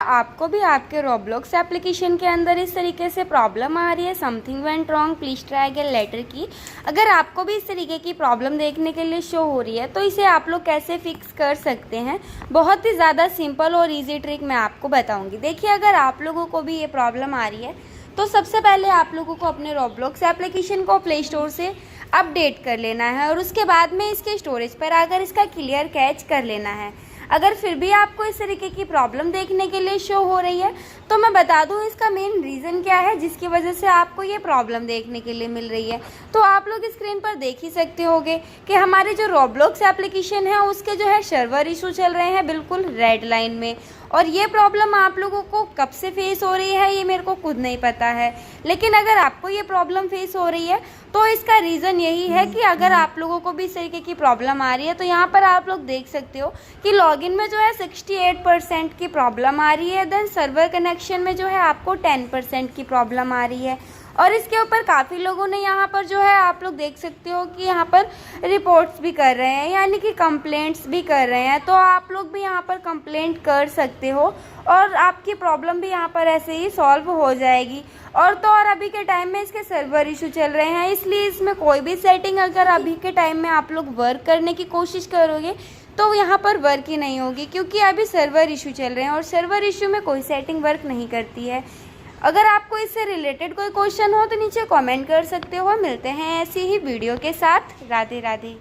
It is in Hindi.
आपको भी आपके रोब्लॉक्स एप्लीकेशन के अंदर इस तरीके से प्रॉब्लम आ रही है, something went wrong, please try again later की। अगर आपको भी इस तरीके की प्रॉब्लम देखने के लिए शो हो रही है तो इसे आप लोग कैसे फिक्स कर सकते हैं, बहुत ही ज़्यादा सिंपल और इजी ट्रिक मैं आपको बताऊंगी। देखिए, अगर आप लोगों को भी ये प्रॉब्लम आ रही है तो सबसे पहले आप लोगों को अपने रोब्लॉक्स एप्लीकेशन को प्ले स्टोर से अपडेट कर लेना है और उसके बाद में इसके स्टोरेज पर आकर इसका क्लियर कैच कर लेना है। अगर फिर भी आपको इस तरीके की प्रॉब्लम देखने के लिए शो हो रही है तो मैं बता दूं इसका मेन रीज़न क्या है जिसकी वजह से आपको ये प्रॉब्लम देखने के लिए मिल रही है। तो आप लोग स्क्रीन पर देख ही सकते होंगे कि हमारे जो रोब्लॉक्स एप्लीकेशन है उसके जो है सर्वर इशू चल रहे हैं बिल्कुल रेड लाइन में। और ये प्रॉब्लम आप लोगों को कब से फेस हो रही है ये मेरे को खुद नहीं पता है, लेकिन अगर आपको ये प्रॉब्लम फेस हो रही है तो इसका रीज़न यही है कि अगर आप लोगों को भी इस तरीके की प्रॉब्लम आ रही है तो यहाँ पर आप लोग देख सकते हो कि लॉगिन में जो है 68% की प्रॉब्लम आ रही है, देन सर्वर कनेक्शन में जो है आपको 10% की प्रॉब्लम आ रही है। और इसके ऊपर काफ़ी लोगों ने यहाँ पर जो है आप लोग देख सकते हो कि यहाँ पर रिपोर्ट्स भी कर रहे हैं, यानी कि कंप्लेंट्स भी कर रहे हैं। तो आप लोग भी यहाँ पर कंप्लेंट कर सकते हो और आपकी प्रॉब्लम भी यहाँ पर ऐसे ही सॉल्व हो जाएगी। और तो और अभी के टाइम में इसके सर्वर इशू चल रहे हैं, इसलिए इसमें कोई भी सेटिंग अगर अभी के टाइम में आप लोग वर्क करने की कोशिश करोगे तो यहाँ पर वर्क ही नहीं होगी, क्योंकि अभी सर्वर इशू चल रहे हैं और सर्वर इशू में कोई सेटिंग वर्क नहीं करती है। अगर आपको इससे रिलेटेड कोई क्वेश्चन हो तो नीचे कमेंट कर सकते हो। मिलते हैं ऐसी ही वीडियो के साथ। राधे राधे।